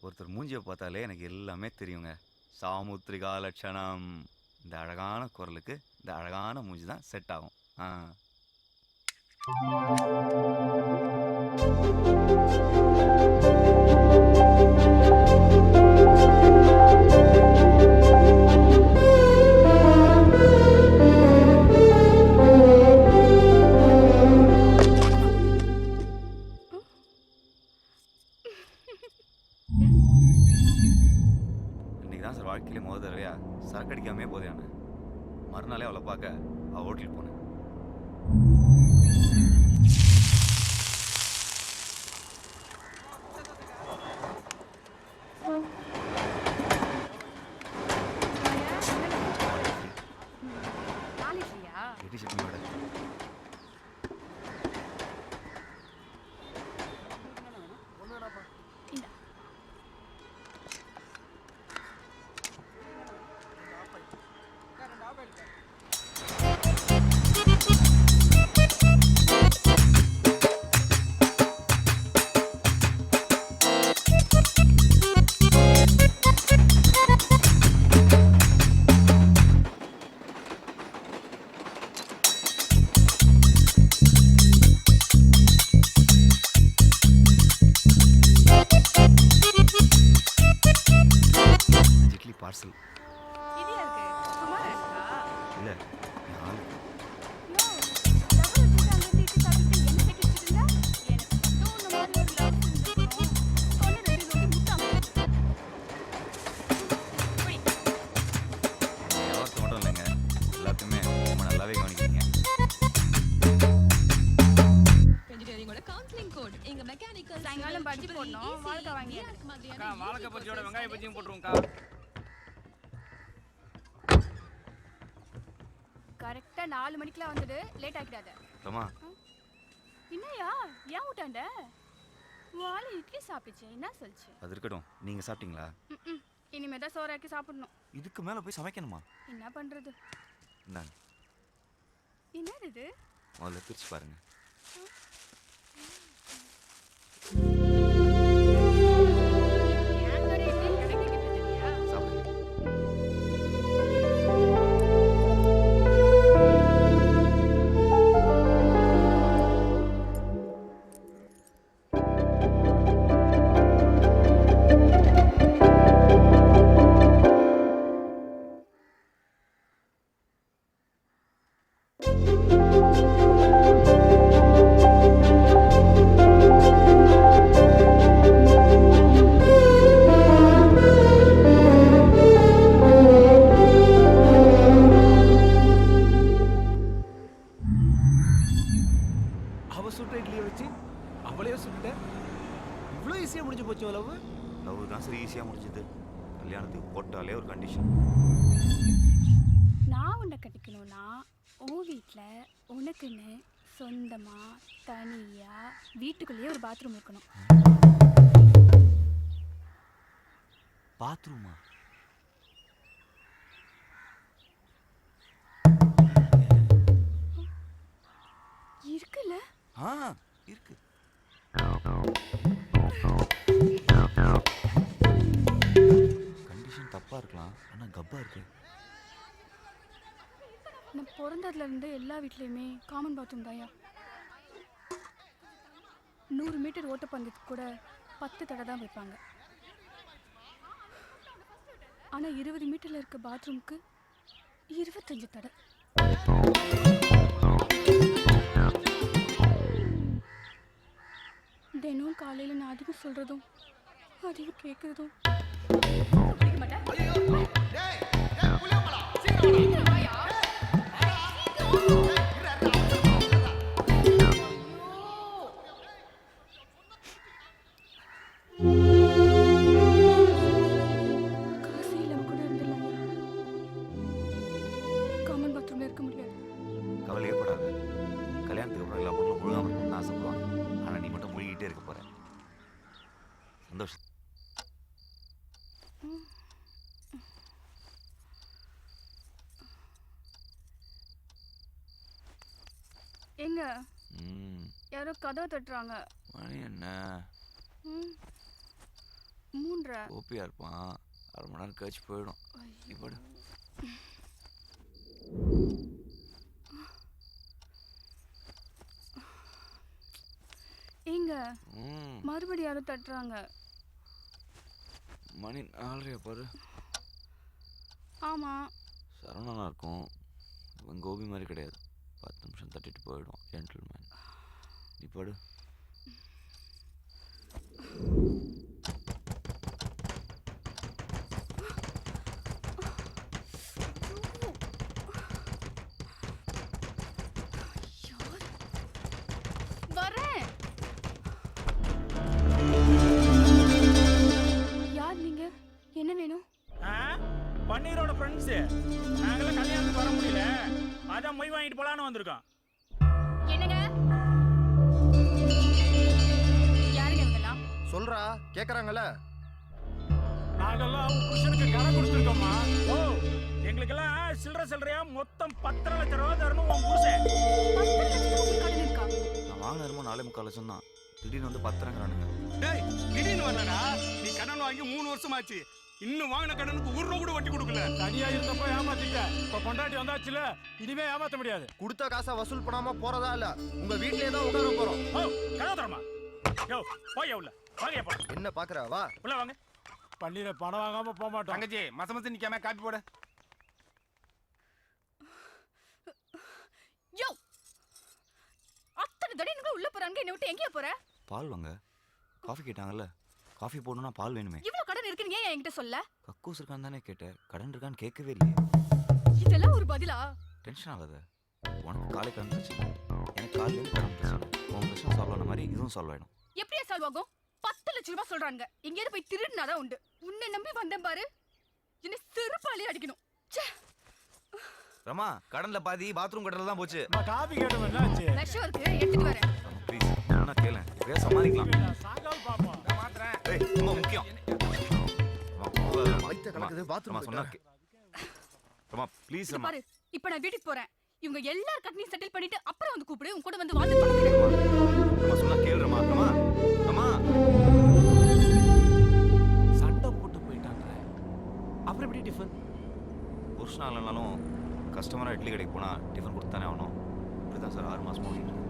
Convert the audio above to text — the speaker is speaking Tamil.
ஒருத்தர் மூஞ்சியை பார்த்தாலே எனக்கு எல்லாமே தெரியுங்க. சாமுத்திரிகா லட்சணம். இந்த அழகான குரலுக்கு இந்த அழகான மூஞ்சி தான் செட் ஆகும். ஆ. இன்னைக்கு தான் சார் வாழ்க்கையிலே முதல் தடவையா சரக்கு அடிக்காமே போதையான. மறுநாளே அவளை பார்க்க அவள் ஹோட்டலுக்கு போனேன். எடி சட்னியோட பார்சல் இல்லை வியாபாரத்தை மட்டும் இல்லைங்க, எல்லாத்தையுமே ரொம்ப நல்லாவே கவனிக்கிறீங்க. சாயங்காலம் பஜ்ஜி போடணும், வாழைக்காய் வாங்கி வாழைக்காய் பஜ்ஜியோட வெங்காய பஜ்ஜியும் போட்டுருவோம்க்கா. கரெக்டா 4 மணிக்கெல்லாம் வந்துடு, லேட் ஆகிடாத. ரமா என்னையா ஏன் விட்டாண்ட? வாழை இட்லி சாப்பிடுச்சு, என்ன சொல்லுச்சு? அது இருக்கட்டும், நீங்க சாப்பிட்டீங்களா? இனிமே தான் சோறாக்கி சாப்பிடணும். இதுக்கு மேல போய் சமைக்கணுமா? என்ன பண்றது? இந்தாங்க, என்னது இது? முதல்ல பிரிச்சு பாருங்க. சாப்பிடுங்க. அவ சுட்ட இட்லியை வச்சு அவளையே சுட்ட. இவ்வளோ ஈஸியாக முடிஞ்சு போச்சு லவ். லவ் தான் சரி ஈஸியாக முடிஞ்சது. கல்யாணத்துக்கு போட்டாலே ஒரு கண்டிஷன். நான் உன்னை கட்டிக்கணும்னா உன் வீட்டில் உனக்குன்னு சொந்தமா தனியா வீட்டுக்குள்ளேயே ஒரு பாத்ரூம் இருக்கணும். பாத்ரூமா? இருக்குல்ல? ஆ இருக்கு. கண்டிஷன் தப்பா இருக்கலாம், ஆனா கப்பா இருக்கு. நான் பிறந்ததுல இருந்து எல்லா வீட்லயுமே காமன் பாத்ரூம் தாயா. 100 மீட்டர் ஓட்டப்பந்தயத்துக்கு கூட 10 தடை தான் வைப்பாங்க. ஆனா 20 மீட்டர்ல இருக்க பாத்ரூமுக்கு 25 தடை. தினம் காலையில நான் அதிகம் சொல்றதும் அதிகம் கேட்கறதும் காசு இல்லாம கூட இருந்துடலாம். காமன் பாத்ரூம்ல இருக்க முடியாது. கவலையே படாத. கல்யாணத்துக்கு அப்புறம் எல்லா பொண்ணும் முழுகாம இருக்கணும்னு ஆசைப்படுவாங்க. ஆனா நீ மட்டும் முழுகிட்டே இருக்க போற. சந்தோஷம். எங்க யாரோ கதவை தட்டுறாங்க. மணி என்ன? 3 பண்ற? ஓபியா இருப்பான், 1/2 மணி நேரம் கழிச்சு போயிடும். நீ படு. ஏங்க மறுபடியும் யாரும் தட்டுறாங்க. மணி 4:30 பாரு. ஆமா. சரவணனா இருக்கும். இவன் கோபி மாதிரி கிடையாது. 10 நிமிஷம் தட்டிட்டு போயிடும். ஜென்டில்மேன். நீ படு. வரேன். யார் நீங்க? என்ன வேணும்? பன்னீரோட ஃப்ரெண்ட்ஸ். நாங்களாம் கல்யாணத்துக்கு வர முடியல, அதான் மொய் வாங்கிட்டு போலான்னு வந்திருக்கோம். என்னங்க? யாருங்க இவங்கெல்லாம்? சொல்றா, கேக்குறாங்கல்ல. நாங்கெல்லாம் அவங்க புருஷனுக்கு கடன் கொடுத்துருக்கோம்மா. ஓ, எங்களுக்கெல்லாம் சில்லறையா மொத்தம் 10 லட்சம் ரூபா தரணும் உன் புருஷன். 10 லட்சம் உங்களுக்கு கடன் இருக்கா? நான் வாங்கினதுமோ 4.25 லட்சம் தான். திடீர்னு வந்து 10 டேய், திடீர்னு வரலடா. நீ கடன் வாங்கி 3 வருஷமாச்சு. இன்னும் வாங்கின கடனுக்கு 1 ரூபா கூட வட்டி கொடுக்கல. தனியா இருந்தப்போ ஏமாத்திட்ட, இப்ப பொண்டாட்டி வந்தாச்சுல, இனிமே ஏமாத்த முடியாது. கொடுத்த காசை வசூல் பண்ணாம போறதா இல்ல, உங்க வீட்லயே தான் உட்கார போறோம். ஓ, கதவு தரமா. யோ, போய் உள்ள வாங்க. போ. என்ன பாக்குற? வா உள்ள வாங்க. பன்னீரை பணம் வாங்காம போக மாட்டோம். தங்கச்சி, மசமசம் நிக்காம காப்பி போடு. யோ, அத்தனை தடவை உள்ள போறாங்க, என்ன விட்டு எங்கேயா போற? பால் வாங்க. காஃபி கேட்டாங்கல்ல, காஃபி போடணும்னா பால் வேணுமே. இவ்வளவு கடன் இருக்குன்னு ஏன் என்கிட்ட சொல்ல? கக்கூஸ் இருக்கான்னு தானே கேட்டேன். கடன் இருக்கான்னு கேட்கவே இல்லையே. இதெல்லாம் ஒரு பதிலா? டென்ஷன் ஆகாத. உனக்கு காலை கடன் பிரச்சனை, எனக்கு காலையிலேருந்து கடன் பிரச்சனை. உன் பிரச்சனை சால்வ் ஆன மாதிரி இதுவும் சால்வ் ஆகிடும். எப்படியா சால்வ் ஆகும்? 10 லட்சம் ரூபாய் சொல்றாங்க. எங்கேயாவது போய் திருடினாதான் உண்டு. உன்னை நம்பி வந்தேன் பாரு, என்னை செருப்பாலே அடிக்கணும். ரமா, கடன்ல பாதி பாத்ரூம் கடன்ல தான் போச்சு. காபி கேட்டோம், என்னாச்சு? விஷம் இருக்கு, எடுத்துட்டு வரேன். ப்ளீஸ் என்ன கேளு, இப்படியே சமாளிக்கலாம். சாயங்காலம் பாப்போம். நான் மாத்துறேன். ஏய், ரொம்ப முக்கியம். வயித்த கலக்குது, பாத்ரூம் சொன்னா ரமா ப்ளீஸ். இங்க பாரு, இப்ப நான் வீட்டுக்கு போறேன். இவங்க எல்லார் கடனையும் செட்டில் பண்ணிட்டு அப்புறம் வந்து கூப்பிடு, உன் கூட வந்து வாங்க பண்ணுறேன். ரமா சொன்னா கேளு. ரமா ரமா ரமா சண்டை போட்டு போயிட்டாங்க. அப்புறம் எப்படி டிஃபன்? புருஷனா இல்லைனாலும் கஸ்டமராக இட்லி கடைக்கு போனால் டிஃபன் கொடுத்தானே ஆகணும். இப்படி தான் சார் 6 மாதமாக ஓடிட்டு இருக்கு.